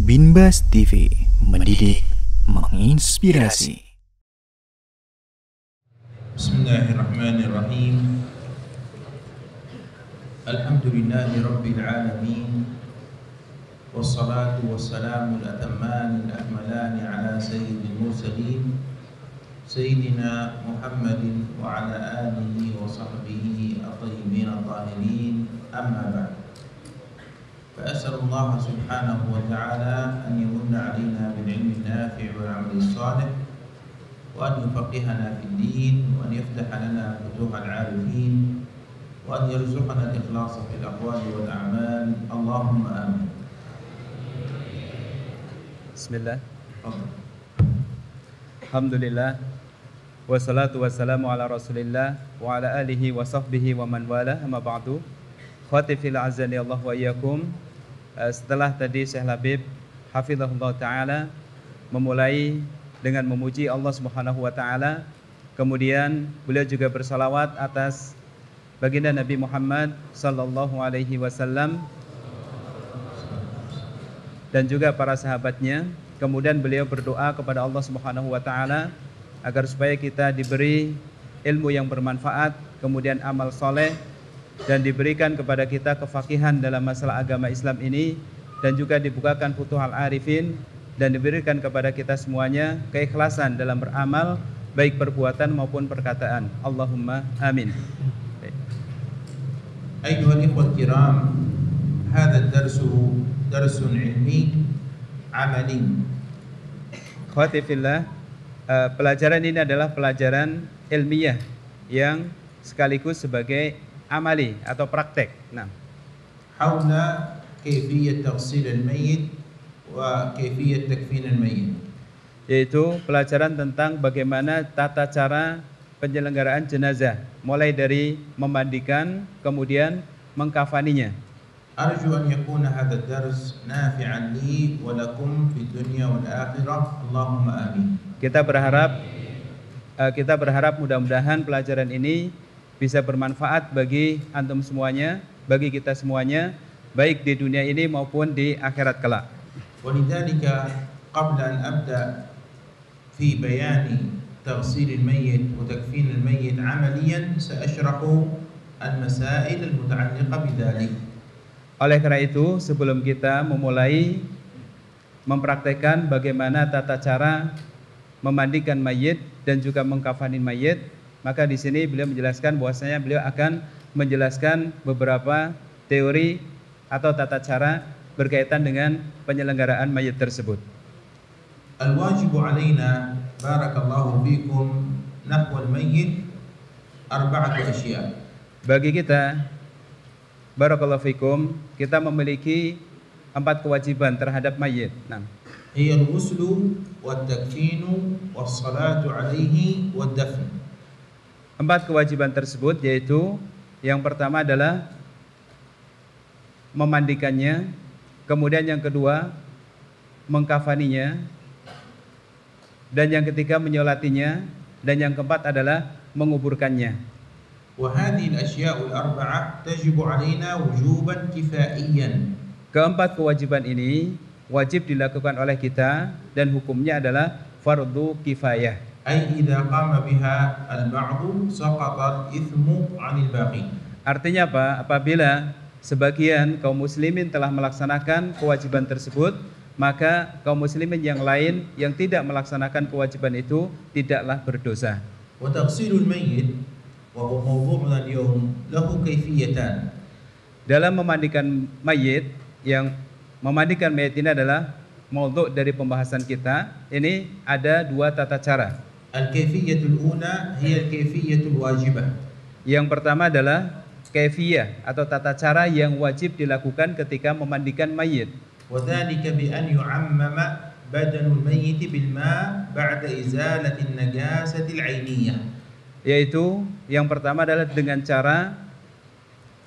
Binbas TV, mendidik, menginspirasi. Bismillahirrahmanirrahim. Alhamdulillahi Rabbil Alamin. Wassalatu wassalamu al-atamman al-akmalani ala sayyidil mursalin Sayyidina Muhammadin wa ala alihi wa sahbihi at-tayyibin at-tahirin. Amma ba'd. فأسأل الله سبحانه وتعالى أن يمن علينا بالعلم النافع والعمل الصالح وأن يفقهنا في الدين وأن يفتح لنا فتوح العارفين وأن يرزقنا الإخلاص في الأقوال والأعمال. اللهم آمين. Bismillah. Alhamdulillah. Wassalatu wassalamu ala Rasulillah wa ala alihi wa sahbihi wa man wala, amma ba'du. Khatifil azani Allah wa iyyakum. Setelah tadi Syekh Labib hafizahullah taala memulai dengan memuji Allah Subhanahu wa taala, kemudian beliau juga bersalawat atas baginda Nabi Muhammad sallallahu alaihi wasallam dan juga para sahabatnya. Kemudian beliau berdoa kepada Allah Subhanahu wa taala agar supaya kita diberi ilmu yang bermanfaat, kemudian amal soleh, dan diberikan kepada kita kefakihan dalam masalah agama Islam ini, dan juga dibukakan futuhal arifin, dan diberikan kepada kita semuanya keikhlasan dalam beramal, baik perbuatan maupun perkataan. Allahumma amin. Ayyuhal ikhwal kiram, hadha darsun ilmi amali. Khawati fillah, pelajaran ini adalah pelajaran ilmiah yang sekaligus sebagai amali atau praktek. Nah, Haula kayfiyat taghsil al-mayyit wa kayfiyat takfin al-mayyit. Yaitu pelajaran tentang bagaimana tata cara penyelenggaraan jenazah, mulai dari memandikan kemudian mengkafaninya. Arju an yakuna hadha ad-dars nafi'an li wa lakum fid dunya wal akhirah. Allahumma amin. Kita berharap mudah-mudahan pelajaran ini bisa bermanfaat bagi antum semuanya, bagi kita semuanya, baik di dunia ini maupun di akhirat kelak. Walidzalika qabla an abda fi bayani taghsil al-mayyit wa takfin al-mayyit 'amaliyan sa'ashrahu al-masail al-muta'alliqa bidzalik. Oleh karena itu, sebelum kita memulai mempraktekkan bagaimana tata cara memandikan mayit dan juga mengkafanin mayit, maka di sini beliau menjelaskan bahwasanya beliau akan menjelaskan beberapa teori atau tata cara berkaitan dengan penyelenggaraan mayit tersebut. Al-wajibu alaina barakallahu fikum nahwa al-mayyit arba'atu asya'. Bagi kita, barakallahu fikum, kita memiliki 4 kewajiban terhadap mayit. Nah, hiya al-ghuslu wat-takfinu was-salatu alaihi wad-dafn. 4 kewajiban tersebut yaitu yang pertama adalah memandikannya, kemudian yang kedua mengkafaninya, dan yang ketiga menyolatinya, dan yang keempat adalah menguburkannya. Wa hadhihi al-ashya'u al-arba'ah tajibu 'alaina wujuban kifaiyan. Keempat kewajiban ini wajib dilakukan oleh kita dan hukumnya adalah fardu kifayah. Ay idza qama biha al-ba'du saqata al-ithmu 'anil baqi. Artinya apa? Apabila sebagian kaum muslimin telah melaksanakan kewajiban tersebut, maka kaum muslimin yang lain yang tidak melaksanakan kewajiban itu tidaklah berdosa. Wa taghsilul mayyit wa huwa mawdu'una al-yawm lahu kayfiyatan. Dalam memandikan mayit, yang memandikan mayit ini adalah maudhu' dari pembahasan kita. Ini ada 2 tata cara. Al-kayfiyatul ula hiya al-kayfiyatul wajibah. Yang pertama adalah kaifiyah atau tata cara yang wajib dilakukan ketika memandikan mayit. Wa dzalika bi an yu'ammama badanul mayyit bil ma' ba'da izalati an-najasati al-'ainiyah. Yaitu yang pertama adalah dengan cara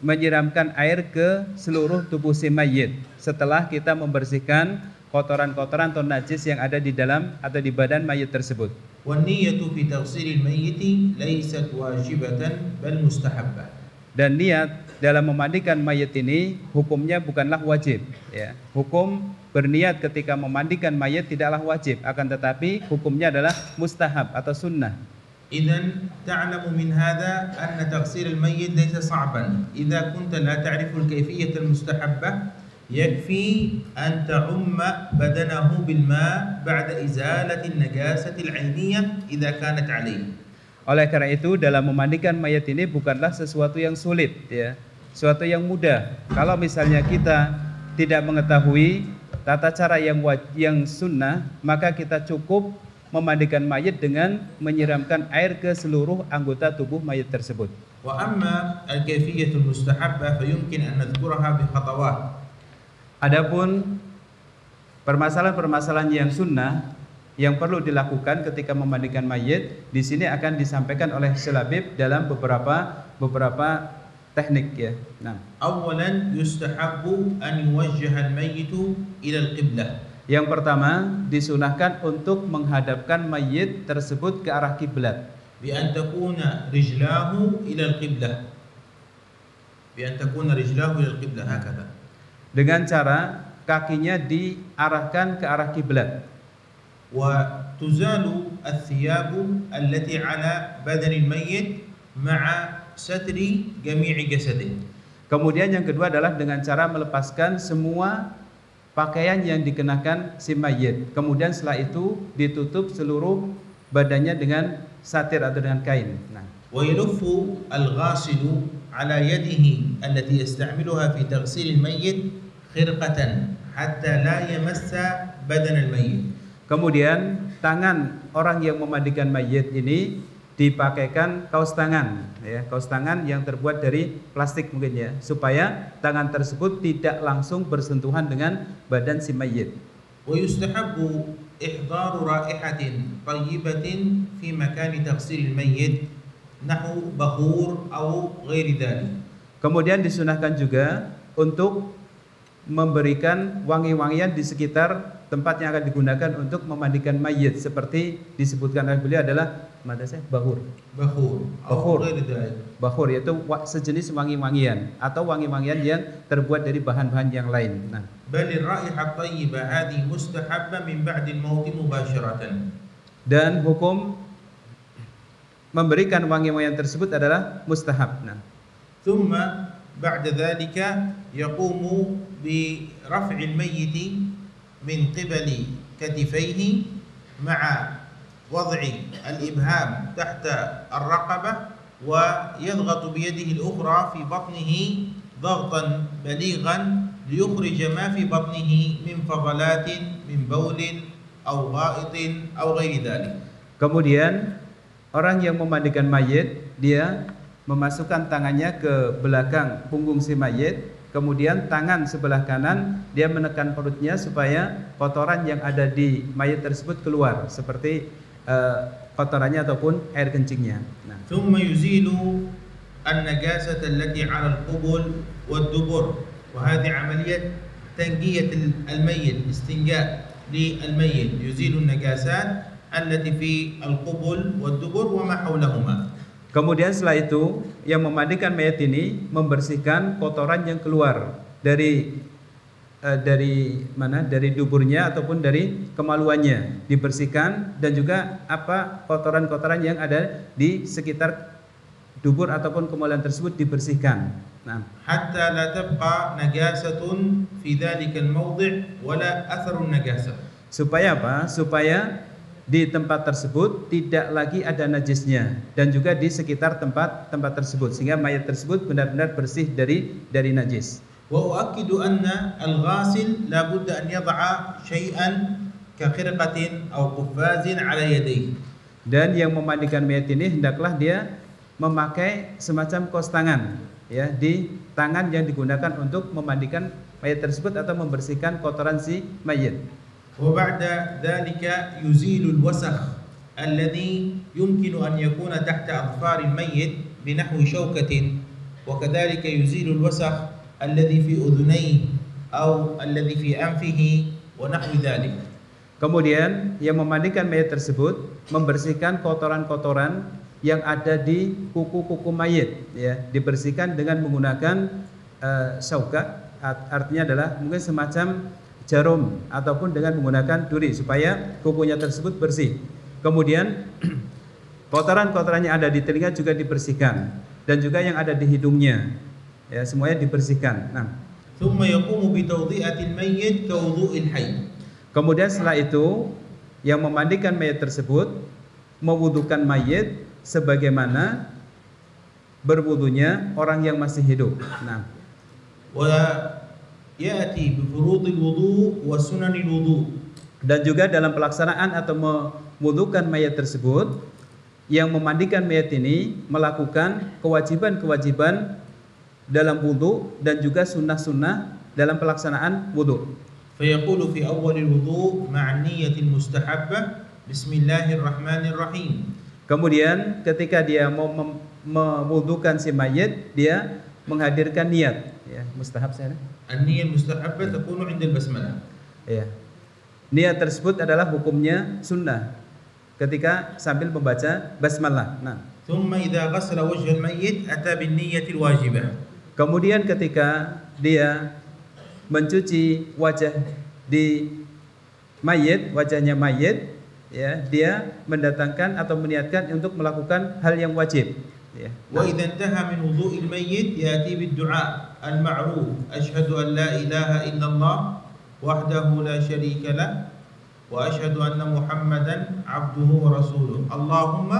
menyiramkan air ke seluruh tubuh si mayit setelah kita membersihkan kotoran-kotoran atau najis yang ada di dalam atau di badan mayit tersebut. Wan niyyatu fi taghsilil mayyit laysat wajibatan bal mustahabbah. Dan niat dalam memandikan mayit ini hukumnya bukanlah wajib, ya. Hukum berniat ketika memandikan mayit tidaklah wajib, akan tetapi hukumnya adalah mustahab atau sunnah. إذن تعلم من هذا أن تغسيل الميت ليس صعبا. إذا كنت لا تعرف الكيفية المستحبة يكفي أن تعم بدنه بالماء بعد إزالة النجاسة العينية إذا كانت عليه. Oleh karena itu dalam memandikan mayat ini bukanlah sesuatu yang sulit, ya, sesuatu yang mudah. Kalau misalnya kita tidak mengetahui tata cara yang sunnah, maka kita cukup memandikan mayit dengan menyiramkan air ke seluruh anggota tubuh mayit tersebut. وأما الكيفية المستحبة فيمكن أن نذكرها بخطوات. Adapun permasalahan-permasalahan yang sunnah yang perlu dilakukan ketika memandikan mayit, di sini akan disampaikan oleh Syalabib dalam beberapa teknik, ya. Nah, أولا يستحب أن يوجه الميت إلى القبلة. yang pertama disunahkan untuk menghadapkan mayit tersebut ke arah kiblat. بأن تكون رجلاه إلى القبلة. بأن تكون رجلاه إلى القبلة هكذا. Dengan cara kakinya diarahkan ke arah kiblat. وتزال الثياب التي على بدن الميت مع ستر جميع جسده. Kemudian yang kedua adalah dengan cara melepaskan semua pakaian yang dikenakan si mayit. Kemudian setelah itu ditutup seluruh badannya dengan satir atau dengan kain. Nah, ويلف الغاسل على يده التي يستعملها في تغسيل الميت خرقة حتى لا يمس بدن الميت. kemudian tangan orang yang memandikan mayit ini dipakaikan kaos tangan, ya, kaos tangan yang terbuat dari plastik mungkin, ya, supaya tangan tersebut tidak langsung bersentuhan dengan badan si mayit. ويستحب إحضار رائحة طيبة في مكان تغسيل الميت نحو بخور أو غير ذلك. Kemudian disunahkan juga untuk memberikan wangi-wangian di sekitar tempat yang akan digunakan untuk memandikan mayit, seperti disebutkan oleh beliau adalah bahur. Bahur yaitu sejenis wangi-wangian atau wangi-wangian yang terbuat dari bahan-bahan yang lain. Nah, بل الرائحة الطيبة هذه مستحبة من بعد الموت مباشرة. Dan hukum memberikan wangi-wangian tersebut adalah mustahab. Nah, ثم بعد ذلك يقوم برفع الميت من قبل كتفيه مع وضع الإبهام تحت الرقبة ويضغط بيده الأخرى في بطنه ضغطا بليغا ليخرج ما في بطنه من فضلات من بول أو غائط أو غير ذلك. Kemudian orang yang memandikan mayit, dia memasukkan tangannya ke belakang punggung si mayit, kemudian tangan sebelah kanan dia menekan perutnya supaya kotoran yang ada di mayit tersebut keluar, seperti kotorannya ataupun air kencingnya. Nah, ثم يزيل النجاسة التي على القبل والدبر، وهذه عملية تنقية الميت، استنجاء للميت، يزيل النجاسات التي في القبل والدبر وما حولهما. kemudian setelah itu yang memandikan mayit ini membersihkan kotoran yang keluar dari duburnya ataupun dari kemaluannya, dibersihkan, dan juga apa kotoran-kotoran yang ada di sekitar dubur ataupun kemaluan tersebut dibersihkan. Nah, hatta la tabqa najasatun fi dhalika al-mawdi' wala athar an-najasah. Supaya apa? Supaya di tempat tersebut tidak lagi ada najisnya, dan juga di sekitar tempat tersebut, sehingga mayat tersebut benar-benar bersih dari najis. وأؤكد أن الغاسل لا بد أن يضع شيئا كخرقة أو قفاز على يديه. Dan yang memandikan mayat ini hendaklah dia memakai semacam kaos tangan, ya, di tangan yang digunakan untuk memandikan mayat tersebut atau membersihkan kotoran si mayat. وبعد ذلك يزيل الوسخ الذي يمكن أن يكون تحت أظفار الميت بنحو شوكة، وكذلك يزيل الوسخ الذي في أذنيه أو الذي في أنفه ونحو ذلك. Kemudian yang memandikan mayat tersebut membersihkan kotoran-kotoran yang ada di kuku-kuku mayit, ya, dibersihkan dengan menggunakan syauka, artinya adalah mungkin semacam jarum ataupun dengan menggunakan duri supaya kukunya tersebut bersih. Kemudian kotoran-kotoran yang ada di telinga juga dibersihkan, dan juga yang ada di hidungnya, ya, semuanya dibersihkan. Nah, ثم يقوم بتوضئة الميت كوضوء الحي. kemudian setelah itu yang memandikan mayat tersebut mewudukan mayit sebagaimana berwudunya orang yang masih hidup. Nah, ويأتي بفروض الوضوء وسنن الوضوء. Dan juga dalam pelaksanaan atau mewudukan mayat tersebut, yang memandikan mayat ini melakukan kewajiban-kewajiban dalam wudu dan juga sunnah-sunnah dalam pelaksanaan wudu. فيقول في أول الوضوء مع النية المستحبة بسم الله الرحمن الرحيم. Kemudian ketika dia mau mewudukan si mayit, dia menghadirkan niat, ya, mustahab saya. النية المستحبة تكون عند البسملة. Ya. Niat tersebut adalah hukumnya sunnah ketika sambil membaca basmalah. Nah, ثم إذا غسل وجه الميت أتى بالنية الواجبة. kemudian ketika dia mencuci wajah di mayit, wajahnya mayit, ya, dia mendatangkan atau meniatkan untuk melakukan hal yang wajib, ya. وإذا انتهى من وضوء الميت يأتي بالدعاء المعروف أشهد أن لا إله إلا الله وحده لا شريك له وأشهد أن محمدا عبده ورسوله. اللهم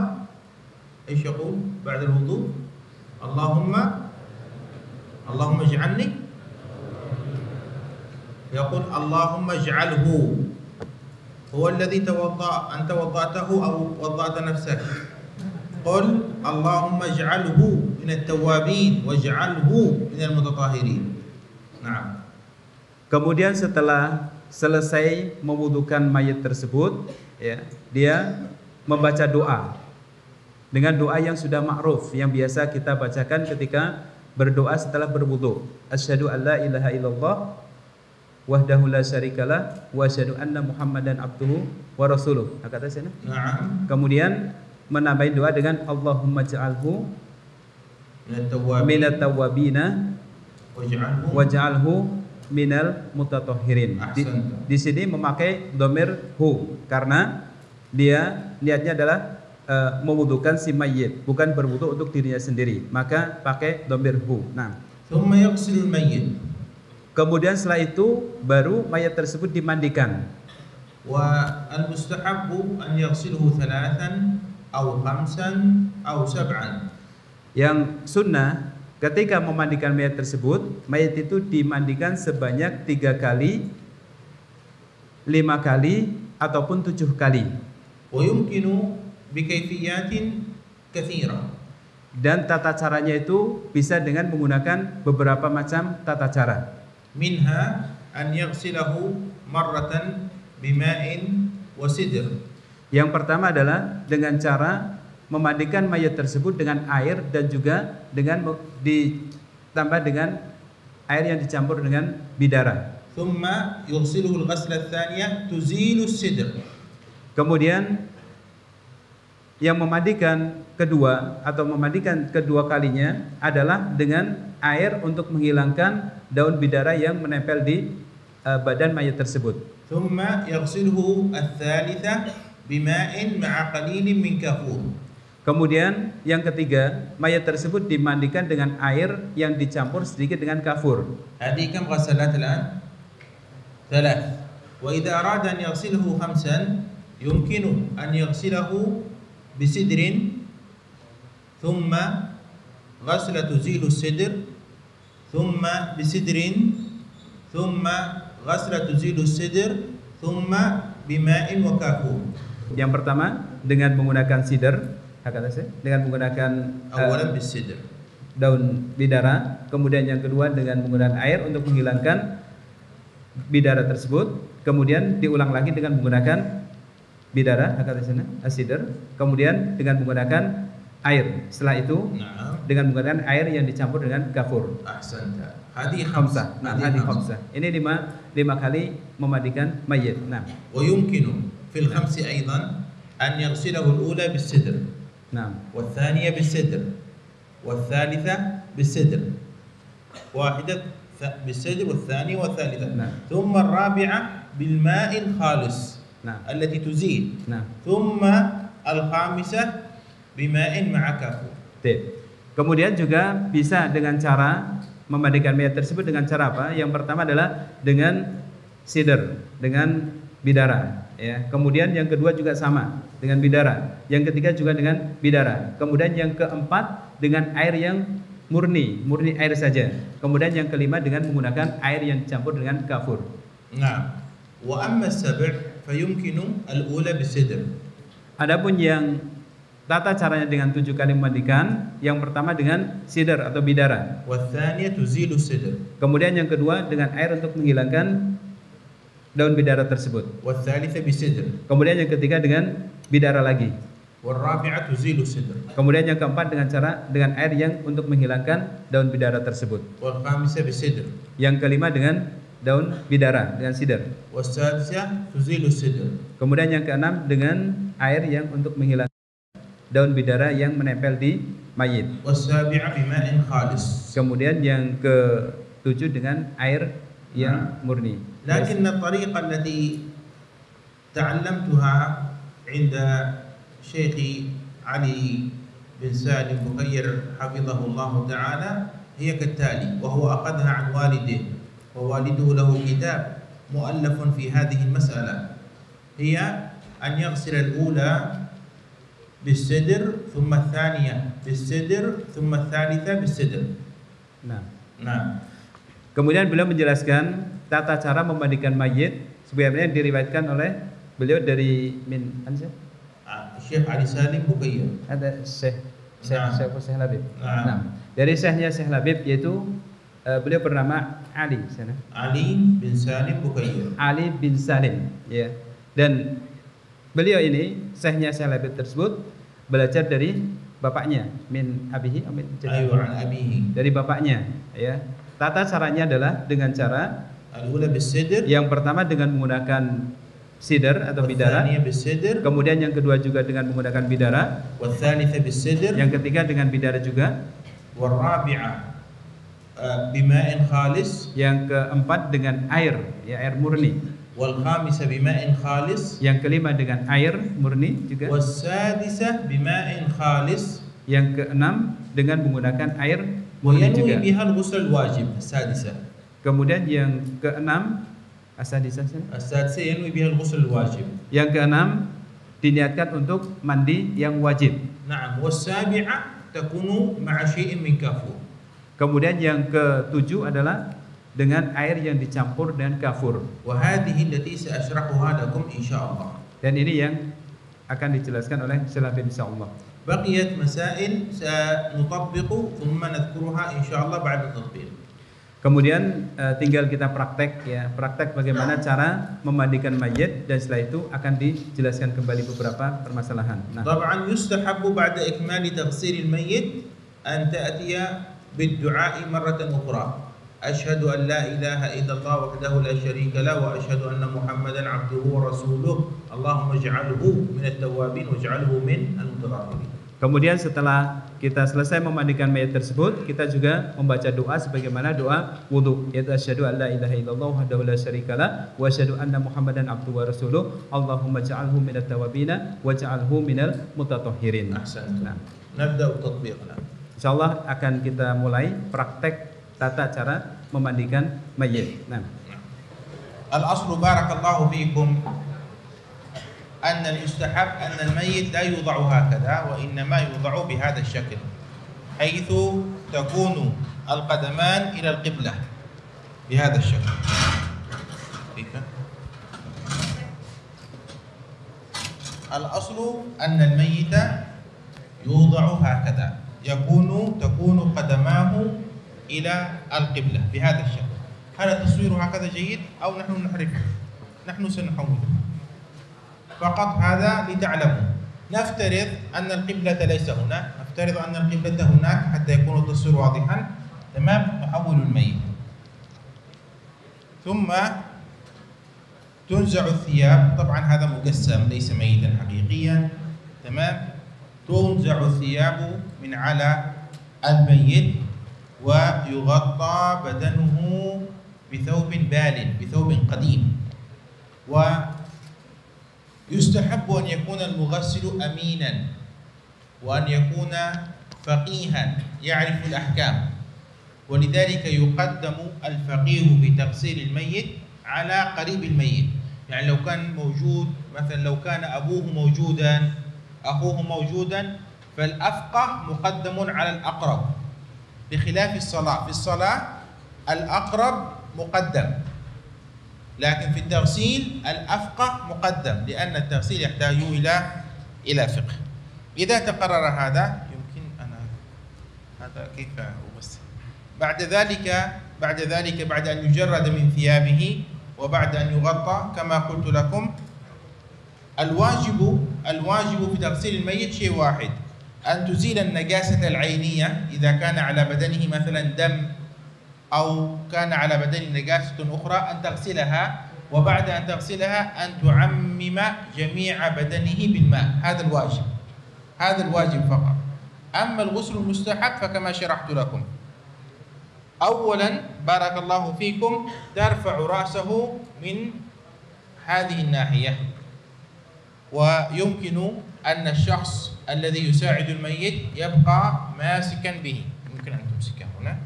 إيش يقول بعد الوضوء؟ اللهم اجعلني، يقول اللهم اجعله هو الذي توضأ، أنت وضأته أو وضأت نفسك، قل اللهم اجعله من التوابين واجعله من المتطهرين. نعم. Kemudian setelah selesai mewudukan mayit tersebut, ya, dia membaca doa dengan doa yang sudah ma'ruf, yang biasa kita bacakan ketika berdoa setelah berwudu. Asyhadu an la ilaha illallah wahdahu la syarikalah wa asyhadu anna Muhammadan abduhu wa rasuluh. Kata sana. Na'am. Kemudian menambahin doa dengan Allahumma ja'alhu minat tawabina waj'alhu minal mutatahhirin. Di sini memakai domir hu karena dia niatnya adalah mewudukan si mayit, bukan berwudu untuk dirinya sendiri, maka pakai domir hu. Nah, ثم يغسل الميت. kemudian setelah itu baru mayat tersebut dimandikan. والمستحب أن يغسله 3 أو 5 أو 7. Yang sunnah ketika memandikan mayat tersebut, mayat itu dimandikan sebanyak 3 kali, 5 kali, ataupun 7 kali. ويمكن بكيفيات كثيرة. Dan tata caranya itu bisa dengan menggunakan beberapa macam tata cara. منها أن يغسله مرة بماء وسدر. Yang pertama adalah dengan cara memandikan mayat tersebut dengan air dan juga dengan ditambah dengan air yang dicampur dengan bidara. ثم يغسله الغسلة الثانية تزيل السدر. Kemudian yang memandikan kedua atau memandikan kedua kalinya adalah dengan air untuk menghilangkan daun bidara yang menempel di badan mayat tersebut. ثم يغسله الثالثة بماء مع قليل من كافور. Kemudian yang ketiga, mayat tersebut dimandikan dengan air yang dicampur sedikit dengan kafur. هذه كم غسلات الآن؟ 3. وإذا أراد أن يغسله 5 يمكن أن يغسله بسدر ثم غسلة تزيل السدر ثم بسدر ثم غسلة تزيل السدر ثم بماء وكافور. Yang pertama dengan menggunakan sidr, dengan menggunakan أولا بالسدر daun bidara, kemudian yang kedua dengan menggunakan air untuk menghilangkan bidara tersebut, kemudian diulang lagi dengan menggunakan bidara, asidr, kemudian dengan menggunakan air. Setelah itu dengan menggunakan air yang dicampur dengan kafur. Hadi khamsah. Nah, hadi khamsah. Ini 5 kali memandikan mayit. Nah, ويمكن في الخمس أيضا أن يغسله الأولى بالسدر. Nah, والثانية بالسدر والثالثة بالسدر واحدة بالسدر والثانية والثالثة نعم. ثم الرابعة بالماء الخالص nah, التي تزيل nah. ثم الخامسة بماء مع كافور. Kemudian juga bisa dengan cara memandikan mayat tersebut dengan cara apa? Yang pertama adalah dengan sidr, dengan bidara, ya. Kemudian yang kedua juga sama dengan bidara. Yang ketiga juga dengan bidara. Kemudian yang keempat dengan air yang murni air saja. Kemudian yang kelima dengan menggunakan air yang dicampur dengan kafur. Nah, wa amma as-sab' fayumkinu al-ula bis-sidr. Adapun yang tata caranya dengan 7 kali memandikan, yang pertama dengan sidr atau bidara. والثانية تزيل السدر. Kemudian yang kedua dengan air untuk menghilangkan daun bidara tersebut. والثالثة بسدر. Kemudian yang ketiga dengan bidara lagi. والرابعة تزيل السدر. Kemudian yang keempat dengan air yang untuk menghilangkan daun bidara tersebut. والخامسة بسدر. Yang kelima dengan daun bidara, dengan sidr. والسادسة تزيل السدر. Kemudian yang keenam dengan air yang untuk menghilangkan daun bidara yang menempel di mayit. والسابعة بماء خالص. Kemudian yang ketujuh dengan air yang murni. لكن الطريقة التي تعلمتها عند شيخي علي بن سالم بكير حفظه الله تعالى هي كالتالي، وهو أخذها عن والده ووالده له كتاب مؤلف في هذه المسألة، هي أن يغسل الأولى بالسدر ثم الثانية بالسدر ثم الثالثة بالسدر. Nah. Kemudian beliau menjelaskan tata cara memandikan mayit sebagaimana diriwayatkan oleh beliau dari Syekh Ali Salim Bukayyir. Ada Syekh Labib. Nah. Dari Syekhnya Syekh Labib yaitu beliau bernama Ali bin Salim Bukayyir. Ali bin Salim, ya. Dan beliau ini Syekhnya Syekh Labib tersebut belajar dari bapaknya min abihi dari bapaknya, ya. Tata caranya adalah dengan cara yang pertama dengan menggunakan sidr atau bidara, kemudian yang kedua juga dengan menggunakan bidara, yang ketiga dengan bidara juga, yang keempat dengan air, ya, air murni, yang kelima dengan air murni juga, yang keenam dengan menggunakan air murni juga. Kemudian yang keenam yang keenam diniatkan untuk mandi yang wajib. Kemudian yang ketujuh adalah dengan air yang dicampur dengan kafur. Dan ini yang akan dijelaskan oleh Syekh insyaallah. بقيت مسائل سنطبق ثم نذكرها إن شاء الله بعد التطبيق. Kemudian tinggal kita praktek bagaimana cara memandikan mayit, dan setelah itu akan dijelaskan kembali beberapa permasalahan. طبعا يستحب بعد إكمال تغسيل الميت أن تأتي بالدعاء مرة أخرى. أشهد أن لا إله إلا الله وحده لا شريك له وأشهد أن محمدا عبده ورسوله اللهم اجعله من التوابين واجعله من المتطهرين. Kemudian setelah kita selesai memandikan mayat tersebut, kita juga membaca doa sebagaimana doa wudu, yaitu asyhadu an la ilaha illallah wahdahu la syarikalah wa asyhadu anna muhammadan abduhu wa rasuluh Allahumma ja'alhu minat tawabina wa ja'alhu minal mutatahhirin. Nabda'u tatbiqna. Insyaallah akan kita mulai praktek tata cara memandikan mayit. Al-aslu barakallahu fiikum أن المستحب أن الميت لا يوضع هكذا وإنما يوضع بهذا الشكل حيث تكون القدمان إلى القبلة بهذا الشكل. الأصل أن الميت يوضع هكذا تكون قدماه إلى القبلة بهذا الشكل. هل التصوير هكذا جيد أو نحن نحرفه؟ نحن سنحوله فقط هذا لتعلموا. نفترض أن القبلة ليس هنا، نفترض أن القبلة هناك حتى يكون التصوير واضحا. تمام. نحول الميت ثم تنزع الثياب. طبعا هذا مجسم ليس ميتا حقيقيا. تمام. تنزع الثياب من على الميت ويغطى بدنه بثوب بال، بثوب قديم. ويستحب أن يكون المغسل أمينا، وأن يكون فقيها يعرف الأحكام، ولذلك يقدم الفقيه في تغسيل الميت على قريب الميت. يعني لو كان موجود مثلا، لو كان أبوه موجودا، أخوه موجودا، فالأفقه مقدم على الأقرب، بخلاف الصلاة. في الصلاة الأقرب مقدم، لكن في التغسيل الأفقه مقدم، لأن التغسيل يحتاج إلى فقه. إذا تقرر هذا يمكن أنا هذا كيف أغسل. بعد ذلك بعد أن يجرد من ثيابه وبعد أن يغطى كما قلت لكم، الواجب في تغسيل الميت شيء واحد: أن تزيل النجاسة العينية إذا كان على بدنه مثلا دم أو كان على بدنه نجاسة أخرى، أن تغسلها، وبعد أن تغسلها أن تعمم جميع بدنه بالماء. هذا الواجب فقط. أما الغسل المستحب فكما شرحت لكم: أولا بارك الله فيكم ترفع رأسه من هذه الناحية، ويمكن أن الشخص الذي يساعد الميت يبقى ماسكا به، يمكن أن تمسكه هنا،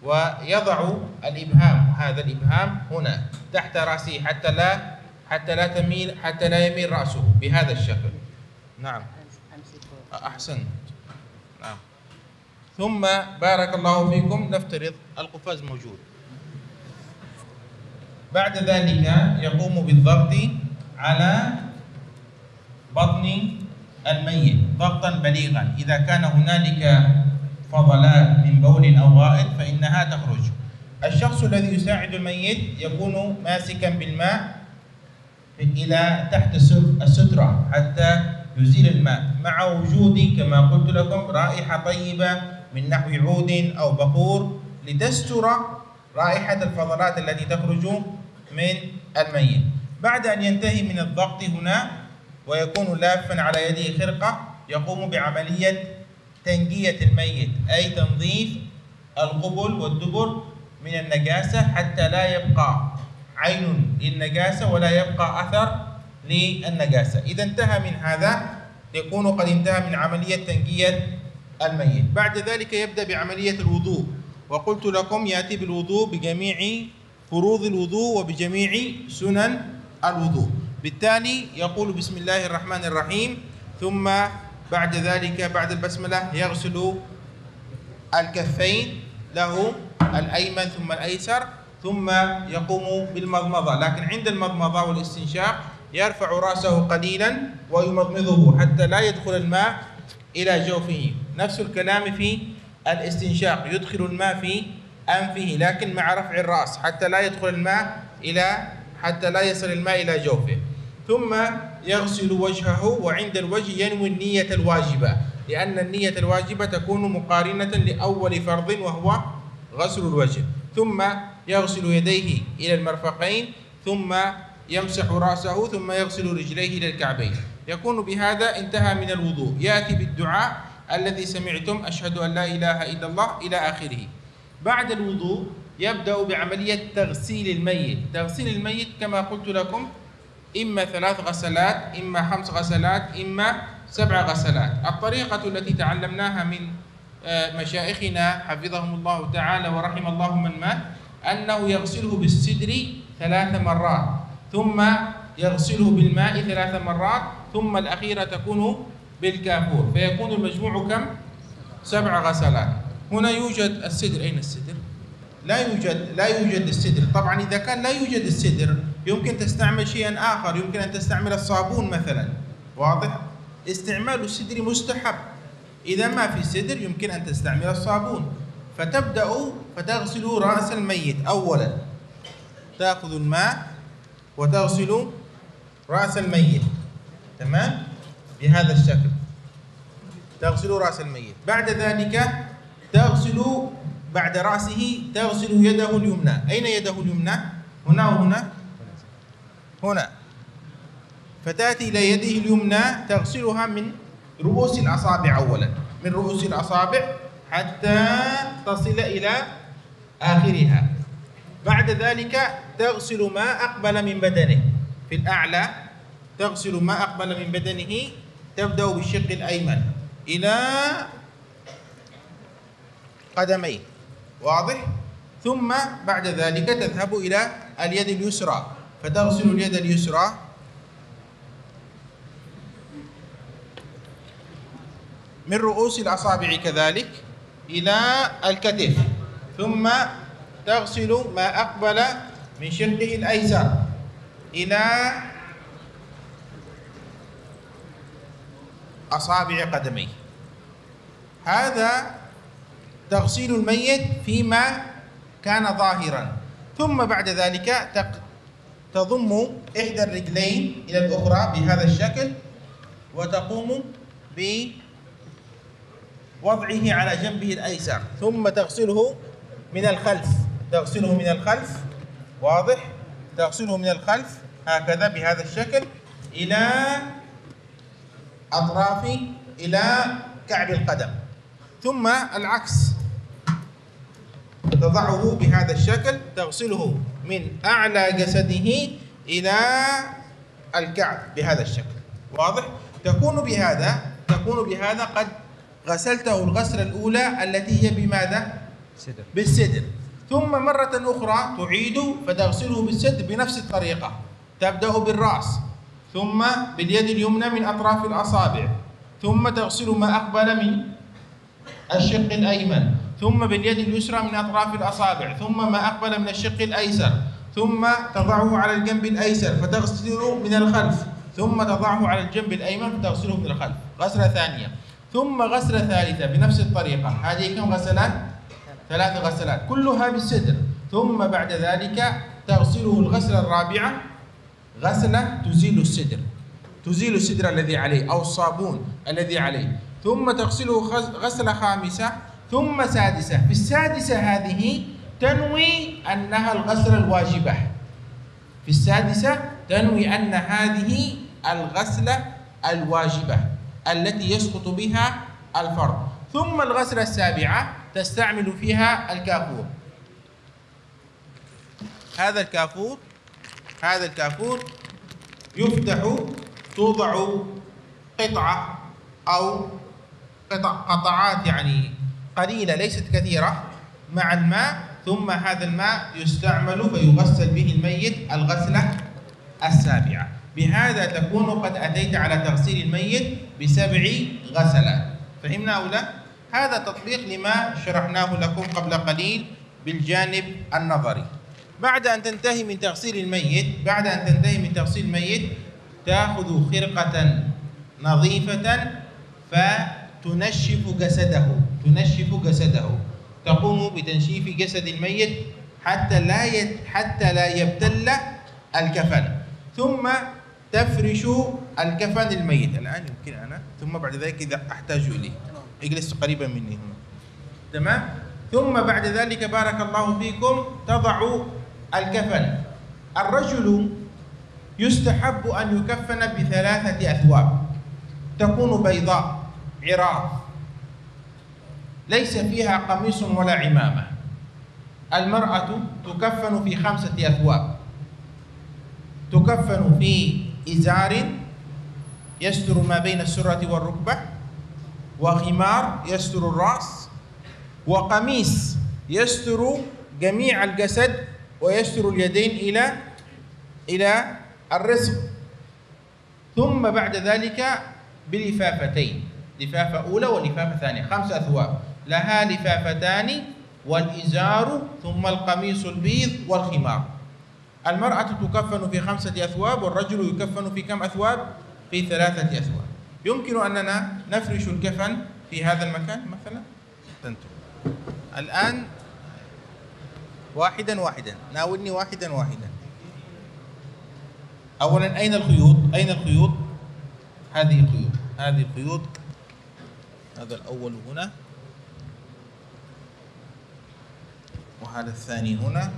ويضع الإبهام، هذا الإبهام هنا تحت رأسه حتى لا يميل رأسه بهذا الشكل. نعم، أحسن. نعم. ثم بارك الله فيكم نفترض القفاز موجود. بعد ذلك يقوم بالضغط على بطن الميت ضغطا بليغا. إذا كان هنالك فضلات من بول أو غائط فإنها تخرج. الشخص الذي يساعد الميت يكون ماسكا بالماء إلى تحت السترة حتى يزيل الماء، مع وجود كما قلت لكم رائحة طيبة من نحو عود أو بخور لتستر رائحة الفضلات التي تخرج من الميت. بعد أن ينتهي من الضغط هنا ويكون لافا على يده خرقة، يقوم بعملية تنقية الميت، أي تنظيف القبل والدبر من النجاسة حتى لا يبقى عين للنجاسة ولا يبقى أثر للنجاسة. إذا انتهى من هذا يكون قد انتهى من عملية تنقية الميت. بعد ذلك يبدأ بعملية الوضوء، وقلت لكم يأتي بالوضوء بجميع فروض الوضوء وبجميع سنن الوضوء. بالتالي يقول بسم الله الرحمن الرحيم، ثم بعد ذلك بعد البسملة يغسل الكفين له الأيمن ثم الأيسر، ثم يقوم بالمضمضة، لكن عند المضمضة والاستنشاق يرفع رأسه قليلا ويمضمضه حتى لا يدخل الماء إلى جوفه. نفس الكلام في الاستنشاق، يدخل الماء في أنفه لكن مع رفع الرأس حتى لا يدخل الماء حتى لا يصل الماء إلى جوفه. ثم يغسل وجهه، وعند الوجه ينوي النية الواجبة، لأن النية الواجبة تكون مقارنة لأول فرض وهو غسل الوجه. ثم يغسل يديه إلى المرفقين، ثم يمسح رأسه، ثم يغسل رجليه إلى الكعبين. يكون بهذا انتهى من الوضوء. يأتي بالدعاء الذي سمعتم: أشهد أن لا إله إلا الله إلى آخره. بعد الوضوء يبدأ بعملية تغسيل الميت. تغسيل الميت كما قلت لكم إما 3 غسلات، إما 5 غسلات، إما 7 غسلات. الطريقة التي تعلمناها من مشايخنا حفظهم الله تعالى ورحم الله من مات، أنه يغسله بالسدر 3 مرات، ثم يغسله بالماء 3 مرات، ثم الأخيرة تكون بالكافور، فيكون المجموع كم؟ 7 غسلات. هنا يوجد السدر. أين السدر؟ لا يوجد السدر. طبعا إذا كان لا يوجد السدر يمكن تستعمل شيئا آخر، يمكن أن تستعمل الصابون مثلا. واضح؟ استعمال السدر مستحب. إذا ما في سدر يمكن أن تستعمل الصابون. فتبدأ فتغسل رأس الميت أولا، تأخذ الماء وتغسل رأس الميت، تمام؟ بهذا الشكل تغسل رأس الميت. بعد ذلك تغسل بعد رأسه تغسل يده اليمنى. أين يده اليمنى؟ هنا وهنا؟ هنا. فتأتي إلى يده اليمنى تغسلها من رؤوس الأصابع أولا، من رؤوس الأصابع حتى تصل إلى آخرها. بعد ذلك تغسل ما أقبل من بدنه في الأعلى، تغسل ما أقبل من بدنه، تبدأ بالشق الأيمن إلى قدميه، واضح؟ ثم بعد ذلك تذهب إلى اليد اليسرى، فتغسل اليد اليسرى من رؤوس الأصابع كذلك إلى الكتف، ثم تغسل ما أقبل من شقه الأيسر إلى أصابع قدميه. هذا تغسيل الميت فيما كان ظاهرا. ثم بعد ذلك تضم إحدى الرجلين إلى الأخرى بهذا الشكل، وتقوم بوضعه على جنبه الأيسر، ثم تغسله من الخلف، تغسله من الخلف، واضح؟ تغسله من الخلف هكذا بهذا الشكل إلى أطراف، إلى كعب القدم. ثم العكس، تضعه بهذا الشكل، تغسله من أعلى جسده إلى الكعب بهذا الشكل، واضح؟ تكون بهذا قد غسلته الغسلة الأولى التي هي بماذا؟ بالسدر. ثم مرة أخرى تعيد فتغسله بالسدر بنفس الطريقة، تبدأ بالرأس، ثم باليد اليمنى من أطراف الأصابع، ثم تغسل ما أقبل من الشق الأيمن، ثم باليد اليسرى من أطراف الأصابع، ثم ما أقبل من الشق الأيسر، ثم تضعه على الجنب الأيسر فتغسله من الخلف، ثم تضعه على الجنب الأيمن فتغسله من الخلف، غسلة ثانية. ثم غسلة ثالثة بنفس الطريقة. هذه كم غسلات؟ 3 غسلات كلها بالسدر. ثم بعد ذلك تغسله الغسلة الرابعة غسلة تزيل السدر الذي عليه أو الصابون الذي عليه، ثم تغسله غسلة خامسة، ثم سادسة. في السادسة هذه تنوي أنها الغسلة الواجبة، في السادسة تنوي أن هذه الغسلة الواجبة التي يسقط بها الفرض. ثم الغسلة السابعة تستعمل فيها الكافور. هذا الكافور يفتح، توضع قطعة أو قطعات يعني قليلة ليست كثيرة مع الماء، ثم هذا الماء يستعمل فيغسل به الميت الغسلة السابعة. بهذا تكون قد أتيت على تغسيل الميت ب7 غسلات. فهمنا أو لا؟ هذا تطبيق لما شرحناه لكم قبل قليل بالجانب النظري. بعد أن تنتهي من تغسيل الميت تأخذ خرقة نظيفة فتنشف جسده، تقوم بتنشيف جسد الميت حتى لا يبتل الكفن، ثم تفرش الكفن الميت. الآن يمكن أنا، ثم بعد ذلك إذا أحتاج إليه اجلس قريبا مني هنا، تمام؟ ثم بعد ذلك بارك الله فيكم تضع الكفن. الرجل يستحب أن يكفن ب3 أثواب تكون بيضاء عراض ليس فيها قميص ولا عمامة. المرأة تكفن في 5 أثواب، تكفن في إزار يستر ما بين السرة والركبة، وخمار يستر الرأس، وقميص يستر جميع الجسد ويستر اليدين إلى الرزق. ثم بعد ذلك بلفافتين، لفافة أولى ولفافة ثانية، 5 أثواب لها لفافتان والإزار ثم القميص البيض والخمار. المرأة تكفن في 5 أثواب، والرجل يكفن في كم أثواب؟ في 3 أثواب. يمكن أننا نفرش الكفن في هذا المكان مثلا. الآن واحدا ناولني واحدا. أولا أين الخيوط؟ هذه الخيوط، هذا الأول هنا، وهذا الثاني هنا،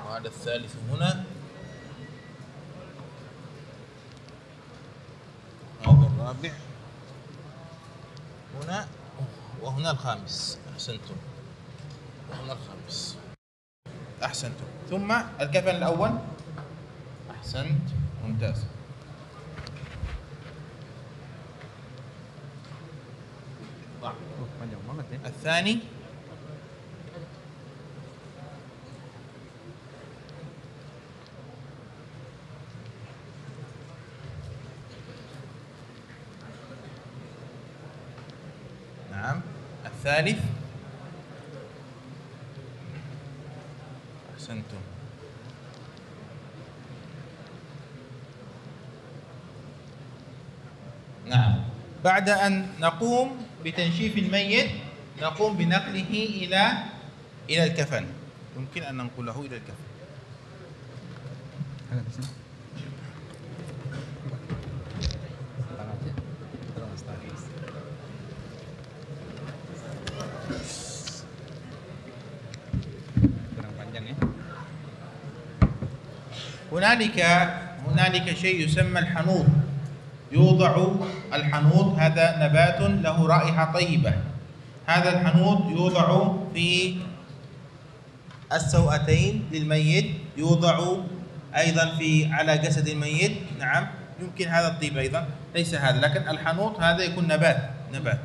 وهذا الثالث هنا، الرابع هنا وهنا الخامس. أحسنتم. وهنا الخامس. أحسنتم. ثم الكفن الأول. أحسنت، ممتاز. الثاني نعم. الثالث. أحسنتم. نعم. بعد أن نقوم بتنشيف الميت نقوم بنقله إلى الكفن. يمكن أن ننقله إلى الكفن. هنالك شيء يسمى الحنوط. يوضع الحنوط، هذا نبات له رائحة طيبة. هذا الحنوط يوضع في السوأتين للميت، يوضع أيضا على جسد الميت. نعم، يمكن هذا الطيب أيضا، ليس هذا، لكن الحنوط هذا يكون نبات.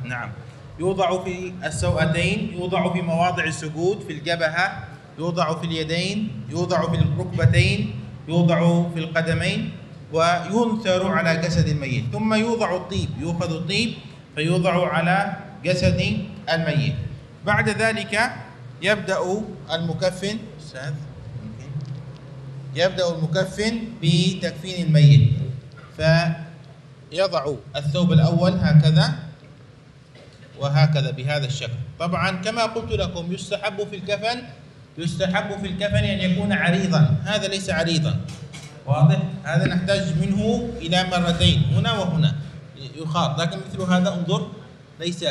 نعم. يوضع في السوأتين، يوضع في مواضع السجود، في الجبهة، يوضع في اليدين، يوضع في الركبتين، يوضع في القدمين، وينثر على جسد الميت. ثم يوضع الطيب، يؤخذ الطيب فيوضع على جسد الميت. بعد ذلك يبدأ المكفن بتكفين الميت، فيضع الثوب الأول هكذا وهكذا بهذا الشكل. طبعا كما قلت لكم يستحب في الكفن أن يكون عريضا. هذا ليس عريضا، واضح؟ هذا نحتاج منه إلى مرتين، هنا وهنا يخاط، لكن مثل هذا انظر ليس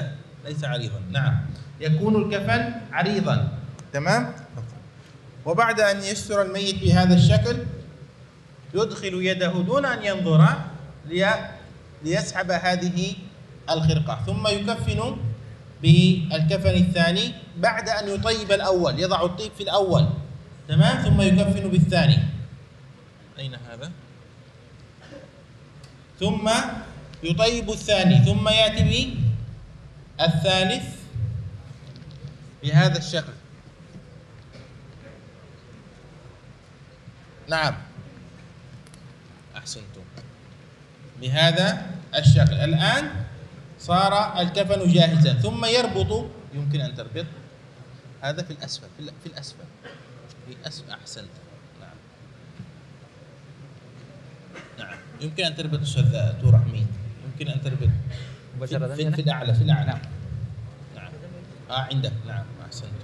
عريضا. نعم، يكون الكفن عريضا. تمام. وبعد أن يستر الميت بهذا الشكل يدخل يده دون أن ينظر ليسحب هذه الخرقة، ثم يكفن بالكفن الثاني بعد أن يطيب الأول، يضع الطيب في الأول. تمام. ثم يكفن بالثاني. أين هذا؟ ثم يطيب الثاني، ثم يأتي بالثالث بهذا الشكل. نعم، أحسنتم، بهذا الشكل. الآن صار الكفن جاهزا. ثم يربط، يمكن أن تربط هذا في الأسفل، في الأسفل. أحسنت. نعم، يمكن أن تربط أستاذ رحمين، يمكن أن تربط في الأعلى. نعم. عندك. نعم، أحسنت.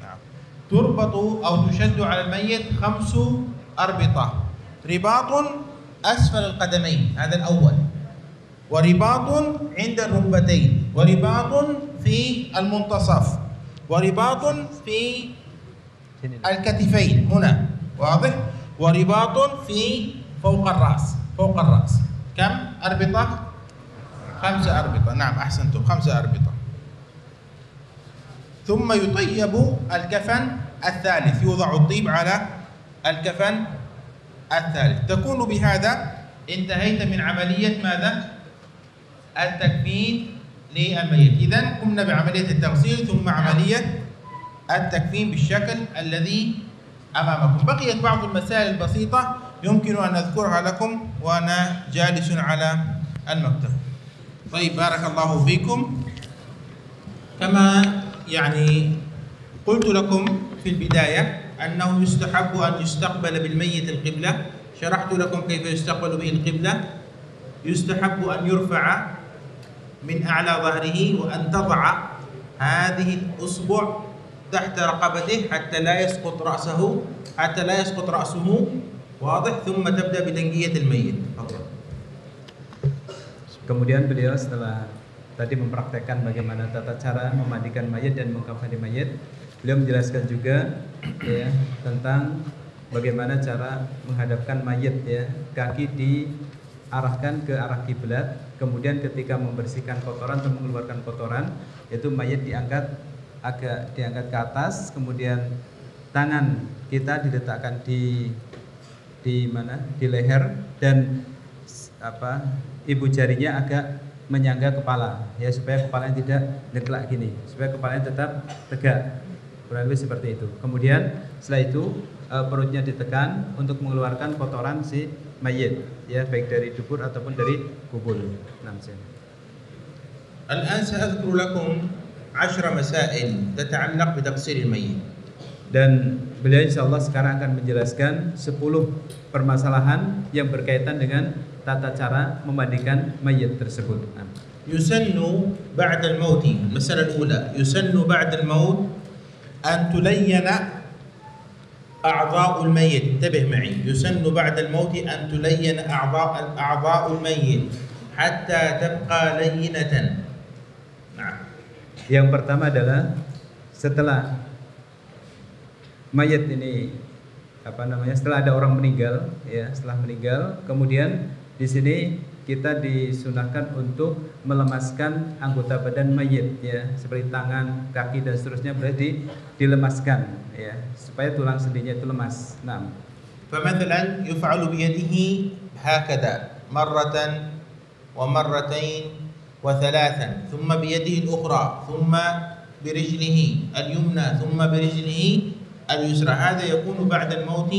نعم. تربط أو تشد على الميت 5 أربطة. رباط أسفل القدمين، هذا الأول، ورباط عند الركبتين، ورباط في المنتصف، ورباط في الكتفين هنا، واضح؟ ورباط في فوق الرأس. كم أربطة؟ 5 أربطة. نعم، أحسنتم، 5 أربطة. ثم يطيب الكفن الثالث، يوضع الطيب على الكفن الثالث. تكون بهذا انتهيت من عملية ماذا؟ التكفين للميت. إذن قمنا بعملية التغسيل ثم عملية التكفين بالشكل الذي أمامكم. بقيت بعض المسائل البسيطة يمكن أن أذكرها لكم وأنا جالس على المكتب. طيب، بارك الله فيكم. كما قلت لكم في البداية أنه يستحب أن يستقبل بالميت القبلة. شرحت لكم كيف يستقبل به القبلة. يستحب أن يرفع من أعلى ظهره وأن تضع هذه الأصبع تحت رقبته حتى لا يسقط رأسه، واضح؟ ثم تبدأ بتنقية الميت. Kemudian beliau setelah tadi mempraktekkan bagaimana tata cara memandikan mayit dan mengkafani mayit. Beliau menjelaskan juga ya tentang bagaimana cara menghadapkan mayit ya, kaki diarahkan ke arah kiblat, kemudian ketika membersihkan kotoran atau mengeluarkan kotoran, yaitu mayit diangkat ke atas, kemudian tangan kita diletakkan di mana? Di leher, dan ibu jarinya agak menyangga kepala ya, supaya kepalanya tidak dengklak gini, supaya kepalanya tetap tegak, kurang lebih seperti itu. Kemudian setelah itu perutnya ditekan untuk mengeluarkan kotoran si mayit ya, baik dari dubur ataupun dari kubur. الآن سأذكر لكم 10 مسائل تتعلق بتغسيل الميت. Dan beliau insyaallah sekarang akan menjelaskan 10 permasalahan yang berkaitan dengan tata cara memandikan mayit tersebut. يسن بعد الموت، المسألة الأولى يسن بعد الموت أن تلين أعضاء الميت. انتبه معي، يسن بعد الموت أن تلين أعضاء الميت حتى تبقى لينة. نعم. Yang pertama adalah setelah mayit ini setelah ada orang meninggal ya, setelah meninggal, kemudian di sini kita disunahkan untuk melemaskan anggota badan mayit ya, seperti tangan, kaki dan seterusnya boleh dilemaskan ya, supaya tulang sendinya itu lemas. Nah, فمثلا يفعل بيده هكذا مرة ومرتين وثلاثا، ثم بيده الأخرى، ثم برجله اليمنى، ثم برجله اليسرى. هذا يكون بعد الموت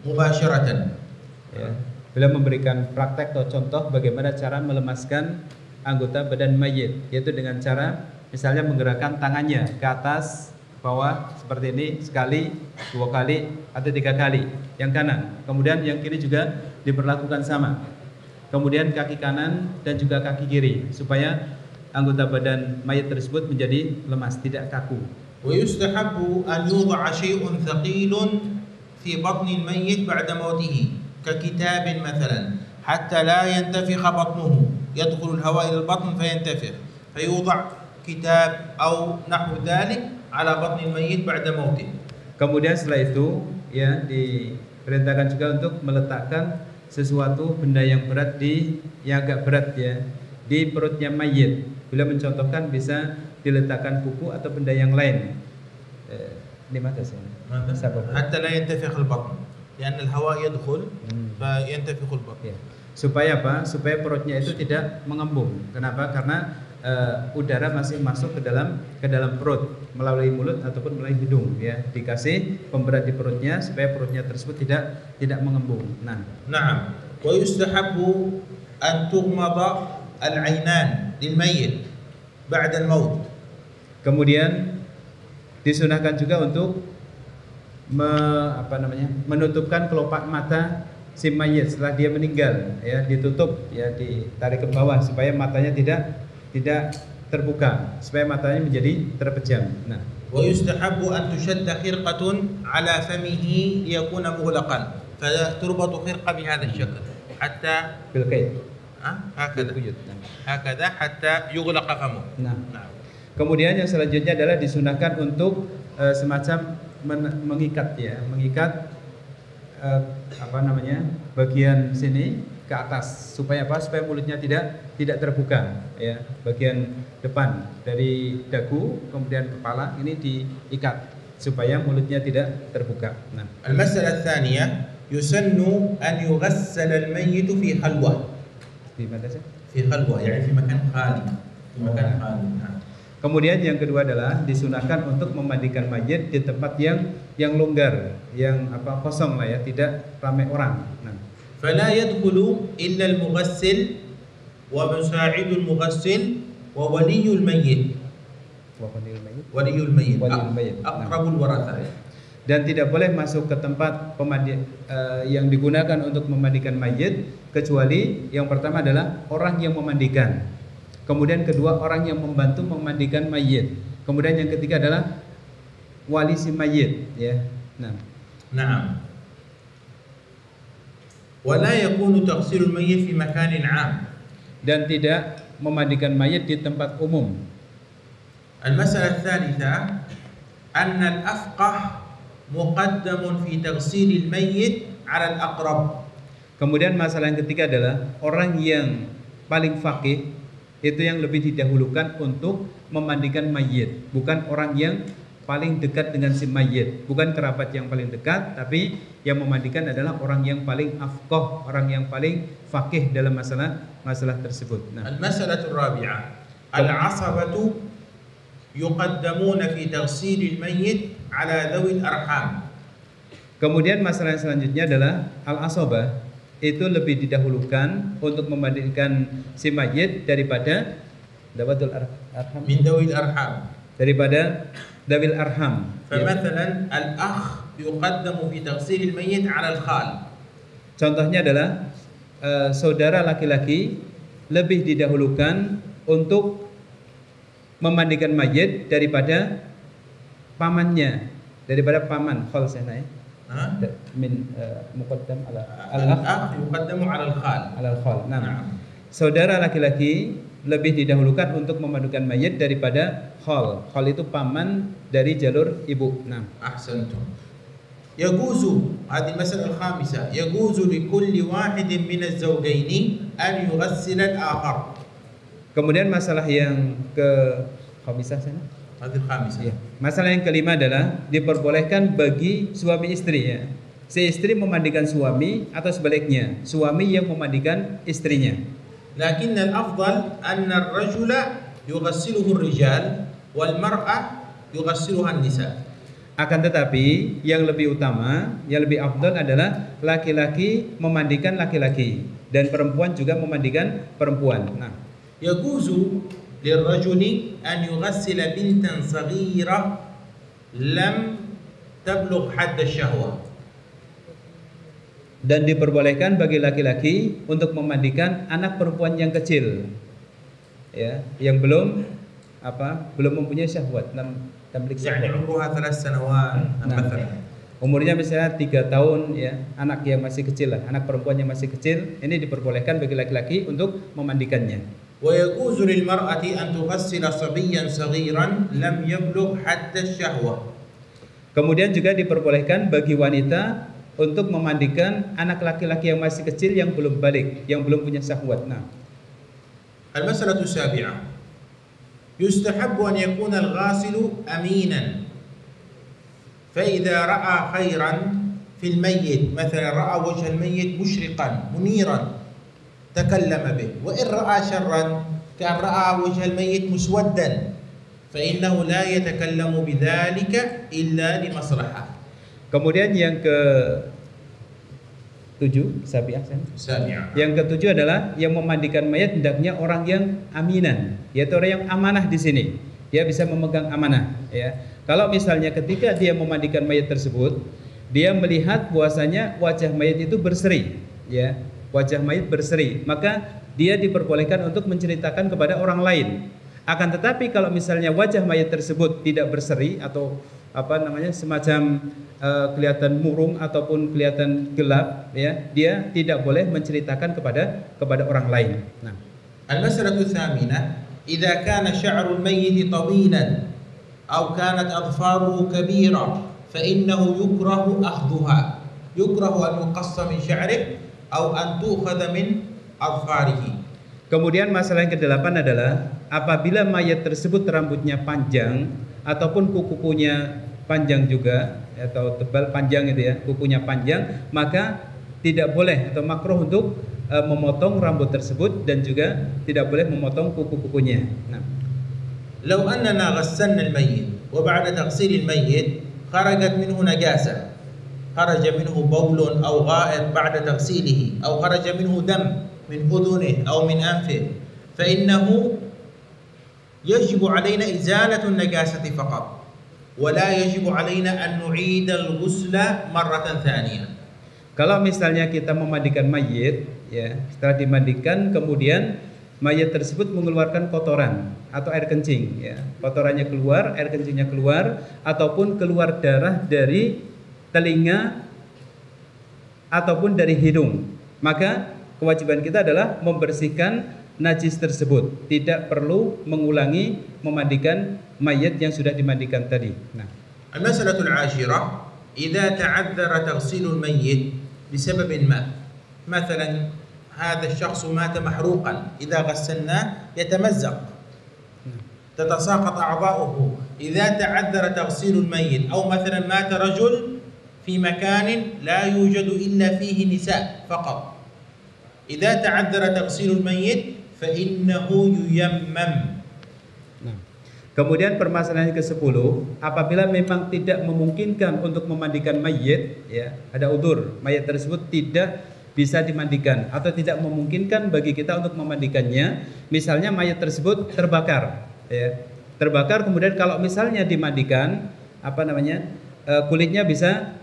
مباشرة. Ya. Beliau memberikan praktek atau contoh bagaimana cara melemaskan anggota badan mayit, yaitu dengan cara misalnya menggerakkan tangannya ke atas, bawah seperti ini, sekali, 2 kali, atau 3 kali. Yang kanan, kemudian yang kiri juga diperlakukan sama. Kemudian kaki kanan dan juga kaki kiri, supaya anggota badan mayit tersebut menjadi lemas, tidak kaku. ويستحب أن يوضع شيء ثقيل في بطن الميت بعد موته ككتاب مثلا، حتى لا ينتفخ بطنه، يدخل الهواء إلى البطن فينتفخ، فيوضع كتاب أو نحو ذلك على بطن الميت بعد موته. Kemudian setelah itu ya diperintahkan juga untuk meletakkan sesuatu benda yang berat yang agak berat ya di perutnya mayit. Beliau mencontohkan bisa diletakkan buku atau benda yang lain. Di mana sih? حتى لا ينتفخ البطن لأن الهواء يدخل فينتفخ البطن. Ya. Supaya apa? Supaya perutnya itu tidak mengembung. Kenapa? Karena udara masih masuk ke dalam perut melalui mulut ataupun melalui hidung ya. Dikasih pemberat di perutnya supaya perutnya tersebut tidak mengembung. Nah. نعم. ويستحب أن تغمض العينان للميت بعد الموت. Kemudian disunahkan juga untuk menutupkan kelopak mata si mayit setelah dia meninggal ya, ditutup ya, ditarik ke bawah supaya matanya tidak terbuka, supaya matanya menjadi terpejam. Nah, ويستحب أن تشد خرقة على فمه ليكون مغلقا، فتربط خرقة بهذا الشكل حتى bilkait. هكذا حتى يغلق فمه. Nah. Kemudian yang selanjutnya adalah disunahkan untuk semacam mengikat bagian sini ke atas supaya apa? Supaya mulutnya tidak terbuka ya. Bagian depan dari dagu kemudian kepala ini diikat supaya mulutnya tidak terbuka. Nah, المسألة الثانية يسن أن يغسل الميت في خلوة. Di mana sih? في خلوة يعني في مكان خالي. في مكان خالي. Kemudian yang kedua adalah disunahkan untuk memandikan mayit di tempat yang longgar, yang kosong lah ya, tidak ramai orang. Nah. فلا يدخل إلا المغسل ومساعد المغسل وولي الميت. ولي الميت. أقرب الورثة. Dan tidak boleh masuk ke tempat yang digunakan untuk memandikan mayit kecuali yang pertama adalah orang yang memandikan. Kemudian kedua orang yang membantu memandikan mayit. Kemudian yang ketiga adalah wali si mayit ya. Nah. Naam. Wala yakunu taghsilul mayyit fi makanin 'am. Dan tidak memandikan mayit di tempat umum. المسألة الثالثة أن الأفقه مقدم في تغسيل الميت على الأقرب. Kemudian masalah yang ketiga adalah orang yang paling faqih itu yang lebih didahulukan untuk memandikan mayit, bukan orang yang paling dekat dengan si mayit, bukan kerabat yang paling dekat, tapi yang memandikan adalah orang yang paling afqah, orang yang paling faqih dalam masalah tersebut. Nah, المسألة الرابعة العصبة يقدمون في تغسيل الميت على ذوي الأرحام. kemudian masalah yang selanjutnya adalah al-asabah, itu lebih didahulukan untuk memandikan si mayit daripada dawatul arham, من ذوي الأرحام. daripada dawil arham. فمثلا الأخ يقدم في تغسيل الميت على الخال. Contohnya adalah saudara laki-laki lebih didahulukan untuk memandikan mayit daripada pamannya, daripada paman khol sana ya. Min muqaddam ala الأخ يقدم على الخال. ala khol. Nah, نعم. saudara laki-laki lebih didahulukan untuk memandikan mayit daripada khol. Khol itu paman dari jalur ibu. Nah, أحسنتم. يجوز هذه المسألة الخامسة يجوز لكل واحد من الزوجين أن يغسل الآخر. kemudian masalah yang ke khamisah sana. هذه الخامسة. Ya. Masalah yang kelima adalah diperbolehkan bagi suami istri ya. Si istri memandikan suami atau sebaliknya, suami yang memandikan istrinya. لكن الأفضل أن الرجل يغسله الرجال والمرأة يغسلها النساء. Akan tetapi yang lebih utama, yang lebih afdal adalah laki-laki memandikan laki-laki dan perempuan juga memandikan perempuan. Nah, يجوز للرجل أن يغسل بنتا صغيرة لم تبلغ حد الشهوة. dan diperbolehkan bagi laki-laki untuk memandikan anak perempuan yang kecil, ya, yang belum mempunyai syahwat. يعني عمرها 3 سنوات مثلا. Umurnya misalnya 3 tahun ya, anak yang masih kecil lah, anak perempuan yang masih kecil, ini diperbolehkan bagi laki-laki untuk memandikannya. ويجوز للمرأة أن تغسل صبيا صغيرا لم يبلغ حد الشهوة. Kemudian juga diperbolehkan bagi wanita untuk memandikan anak laki-laki yang masih kecil yang belum balik, yang belum punya syahwat. Nah, المسألة السابعة يستحب أن يكون الغاسل أمينا، فإذا رأى خيرا في الميت مثلا رأى وجه الميت مشرقا منيرا تكلم به، وإن رأى شرا كان رأى وجه الميت مسودا فإنه لا يتكلم بذلك إلا لمصلحة. kemudian yang ke-7, سابعة. Yang ke-7 adalah yang memandikan mayat hendaknya orang yang aminan, yaitu orang yang amanah di sini. Dia bisa memegang amanah, ya. Kalau misalnya ketika dia memandikan mayat tersebut, dia melihat bahwasanya wajah mayat itu berseri, ya. Wajah mayat berseri, maka dia diperbolehkan untuk menceritakan kepada orang lain. Akan tetapi kalau misalnya wajah mayat tersebut tidak berseri atau semacam kelihatan murung ataupun kelihatan gelap, ya, dia tidak boleh menceritakan kepada orang lain. Nah, المسألة الثامنة إذا كان شعر الميت طويلا أو كانت أظفاره كبيرة فإنه يكره أخذها، يكره أن يقص من شعره أو أن تؤخذ من أظفاره. kemudian masalah yang ke-8 adalah apabila mayat tersebut rambutnya panjang ataupun kukunya panjang juga atau tebal panjang itu ya, kukunya panjang, maka tidak boleh atau makruh untuk memotong rambut tersebut dan juga tidak boleh memotong kuku-kukunya. Nah, لو أننا غسلنا الميت وبعد تغسيل الميت خرجت منه نجاسة، خرج منه بول أو غائط بعد تغسيله أو خرج منه دم من أذنه أو من أنفه فإنه يجب علينا إزالة النجاسة فقط، ولا يجب علينا أن نعيد الغسل مرة ثانية. Kalau misalnya kita memandikan mayit, ya, setelah dimandikan kemudian mayat tersebut mengeluarkan kotoran atau air kencing, ya, kotorannya keluar, air kencingnya keluar, ataupun keluar darah dari telinga ataupun dari hidung, maka kewajiban kita adalah membersihkan najis tersebut. Tidak perlu mengulangi memandikan mayit yang sudah dimandikan tadi. Nah, المسألة العاشرة إذا تعذر تغسيل الميت بسبب ما، مثلا هذا الشخص مات محروقا، إذا غسلناه يتمزق تتساقط أعضاؤه. إذا تعذر تغسيل الميت أو مثلا مات رجل في مكان لا يوجد إلا فيه نساء فقط، إذا تعذر تغسيل الميت فإنه ييمم. Kemudian permasalahan ke-10, apabila memang tidak memungkinkan untuk memandikan mayit, ya, ada udzur, mayit tersebut tidak bisa dimandikan atau tidak memungkinkan bagi kita untuk memandikannya. Misalnya mayit tersebut terbakar, ya. Terbakar kemudian kalau misalnya dimandikan, kulitnya bisa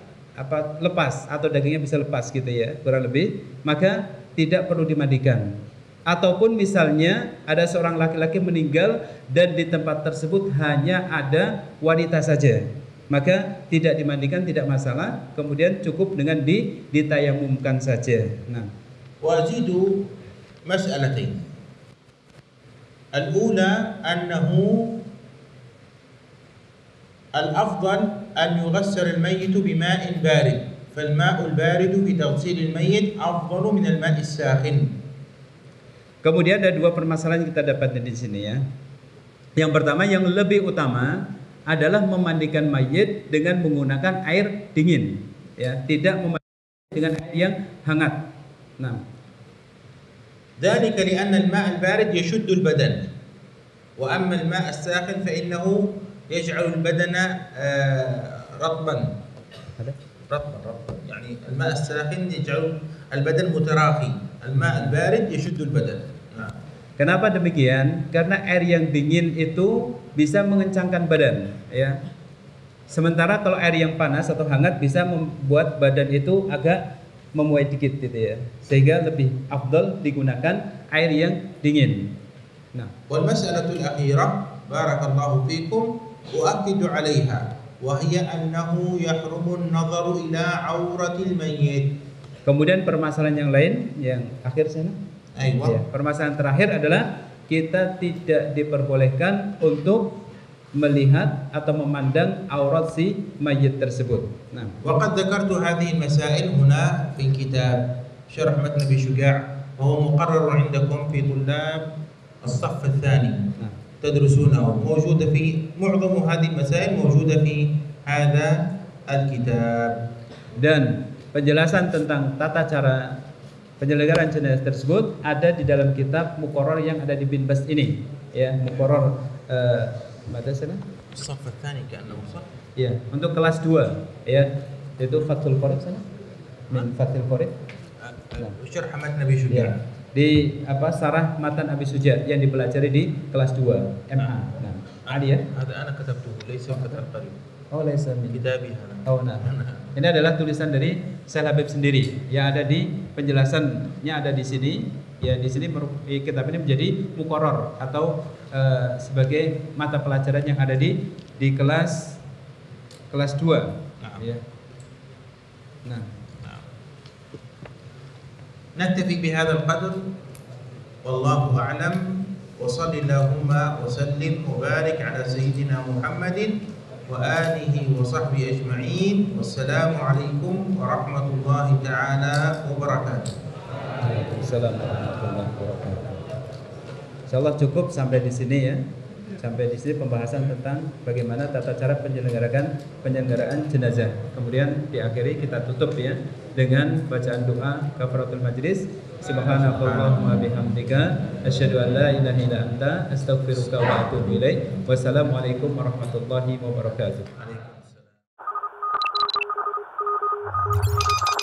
lepas atau dagingnya bisa lepas gitu ya, kurang lebih, maka tidak perlu dimandikan. Ataupun misalnya ada seorang laki-laki meninggal dan di tempat tersebut hanya ada wanita saja, maka tidak dimandikan, tidak masalah, kemudian cukup dengan ditayamumkan saja. Nah, wajidu mas'alatain. Al-ula annahu al-afdal an yughassal al-mayyit bima'in barid, fal-ma'u al-barid fi taghsil al-mayyit afdalu min al-ma'i as-sakhin. Kemudian ada dua permasalahan yang kita dapatkan di sini ya. Yang pertama, yang lebih utama adalah memandikan mayit dengan menggunakan air dingin, ya, tidak memandikan dengan air yang hangat. Nah, ذلك لأن الماء البارد يشد البدن، وأما الماء الساخن فإنه يجعل البدن رطبا. يعني الماء الساخن يجعل البدن متراخي، الماء البارد يشد البدن. Kenapa demikian? Karena air yang dingin itu bisa mengencangkan badan, ya. Sementara kalau air yang panas atau hangat bisa membuat badan itu agak memuai dikit gitu ya. Sehingga lebih afdal digunakan air yang dingin. Nah, wal mas'alatul akhirah barakallahu fikum uakkidu 'alaiha wa hiya annahu yahrumu an-nadharu ila 'auratil mayyit. Kemudian permasalahan yang lain yang akhir sana. Ya, permasalahan terakhir adalah kita tidak diperbolehkan untuk melihat atau memandang aurat si mayit tersebut. Nah, وقد ذكرت هذه المسائل هنا في كتاب شرح متن أبي شجاع وهو مقرر عندكم في طلاب الصف الثاني تدرسونه، موجودة في معظم هذه المسائل موجودة في هذا الكتاب. Dan penjelasan tentang tata cara penyelenggaraan jenazah tersebut ada di dalam kitab muqarrar yang ada di Binbas ini, ya, muqarrar madrasah الصف الثاني كأنه صح. Ya, untuk kelas 2 ya, yaitu Fathul Qorib sana. Min Fathul Qorib. Syarh Matan Abi Syuja'. Ya, di sarah matan Abi Syuja' yang dipelajari di kelas 2 MA. Nah, ada ya? هذا أنا كتبته ليس كتاب قريب. Oh, laisa min كتابي هذا. Oh, nah. Ini adalah tulisan dari Syekh Habib sendiri yang ada di penjelasannya ada di sini. Ya, di sini kitab ini menjadi muqarrar atau sebagai mata pelajaran yang ada di kelas 2. Nah. Ya. Nah. نكتفي بهذا القدر والله أعلم وصل اللهم وسلم وبارك على سيدنا محمد وآله وصحبه أجمعين والسلام عليكم ورحمة الله تعالى وبركاته. Waalaikumsalam warahmatullahi wabarakatuh. Insyaallah cukup sampai di sini ya. Sampai di sini pembahasan tentang bagaimana tata cara penyelenggaraan jenazah. Kemudian diakhiri kita tutup ya dengan bacaan doa kafaratul majlis. Subhanakallahumma bihamdika asyhadu an la ilaha illa anta astaghfiruka wa atubu ilaik. Wassalamualaikum warahmatullahi wabarakatuh. Waalaikumsalam.